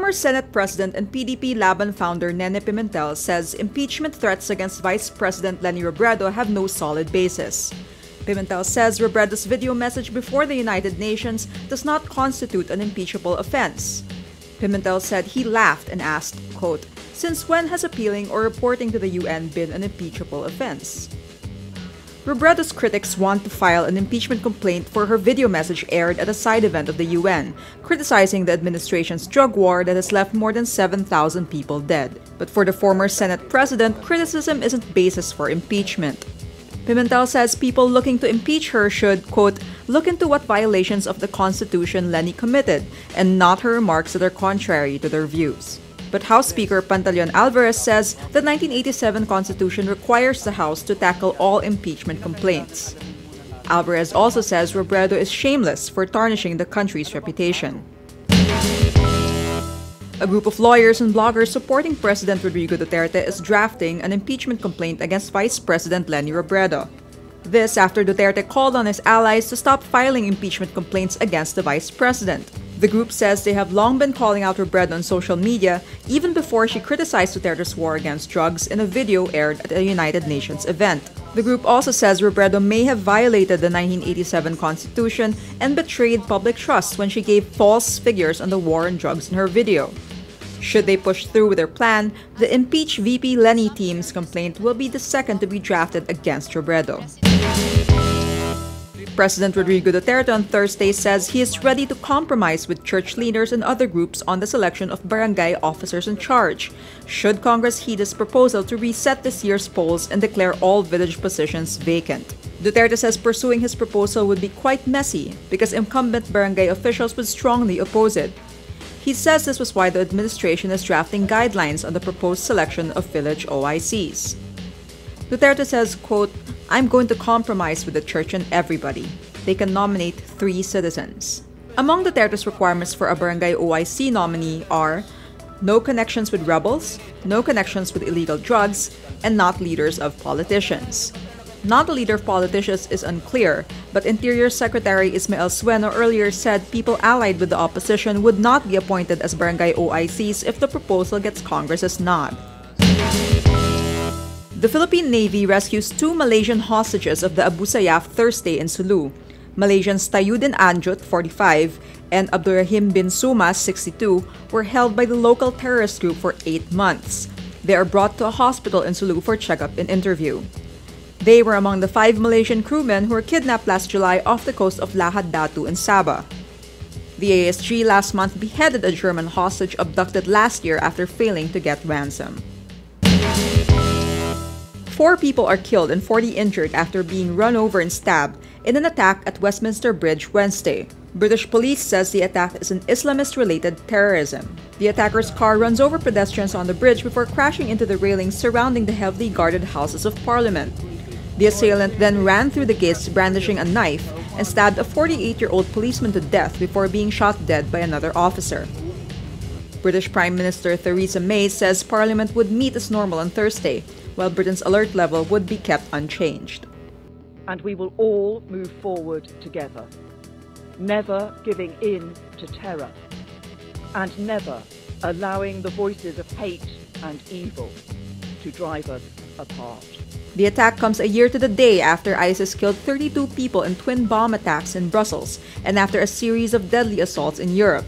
Former Senate President and PDP-Laban founder Nene Pimentel says impeachment threats against Vice President Leni Robredo have no solid basis. Pimentel says Robredo's video message before the United Nations does not constitute an impeachable offense. Pimentel said he laughed and asked, quote, "Since when has appealing or reporting to the UN been an impeachable offense?" Robredo's critics want to file an impeachment complaint for her video message aired at a side event of the UN, criticizing the administration's drug war that has left more than 7,000 people dead. But for the former Senate president, criticism isn't basis for impeachment. Pimentel says people looking to impeach her should, quote, "look into what violations of the Constitution Leni committed, and not her remarks that are contrary to their views." But House Speaker Pantaleon Alvarez says the 1987 Constitution requires the House to tackle all impeachment complaints. Alvarez also says Robredo is shameless for tarnishing the country's reputation. A group of lawyers and bloggers supporting President Rodrigo Duterte is drafting an impeachment complaint against Vice President Leni Robredo. This after Duterte called on his allies to stop filing impeachment complaints against the Vice President. The group says they have long been calling out Robredo on social media, even before she criticized Duterte's war against drugs in a video aired at a United Nations event. The group also says Robredo may have violated the 1987 Constitution and betrayed public trust when she gave false figures on the war on drugs in her video. Should they push through with their plan, the Impeach VP Leni team's complaint will be the second to be drafted against Robredo. President Rodrigo Duterte on Thursday says he is ready to compromise with church leaders and other groups on the selection of barangay officers in charge, should Congress heed his proposal to reset this year's polls and declare all village positions vacant. Duterte says pursuing his proposal would be quite messy because incumbent barangay officials would strongly oppose it. He says this was why the administration is drafting guidelines on the proposed selection of village OICs. Duterte says, quote, "I'm going to compromise with the church and everybody. They can nominate 3 citizens." Among Duterte's requirements for a barangay OIC nominee are no connections with rebels, no connections with illegal drugs, and not leaders of politicians. Not a leader of politicians is unclear, but Interior Secretary Ismael Sueno earlier said people allied with the opposition would not be appointed as barangay OICs if the proposal gets Congress's nod. The Philippine Navy rescues 2 Malaysian hostages of the Abu Sayyaf Thursday in Sulu. Malaysians Tayudin Anjut, 45, and Abdurrahim bin Sumas, 62, were held by the local terrorist group for 8 months. They are brought to a hospital in Sulu for checkup and interview. They were among the 5 Malaysian crewmen who were kidnapped last July off the coast of Lahad Datu in Sabah. The ASG last month beheaded a German hostage abducted last year after failing to get ransom. 4 people are killed and 40 injured after being run over and stabbed in an attack at Westminster Bridge Wednesday. British police says the attack is an Islamist-related terrorism. The attacker's car runs over pedestrians on the bridge before crashing into the railings surrounding the heavily guarded Houses of Parliament. The assailant then ran through the gates brandishing a knife and stabbed a 48-year-old policeman to death before being shot dead by another officer. British Prime Minister Theresa May says Parliament would meet as normal on Thursday, while Britain's alert level would be kept unchanged. And we will all move forward together, never giving in to terror, and never allowing the voices of hate and evil to drive us apart. The attack comes a year to the day after ISIS killed 32 people in twin bomb attacks in Brussels and after a series of deadly assaults in Europe.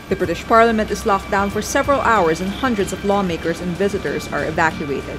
The British Parliament is locked down for several hours and hundreds of lawmakers and visitors are evacuated.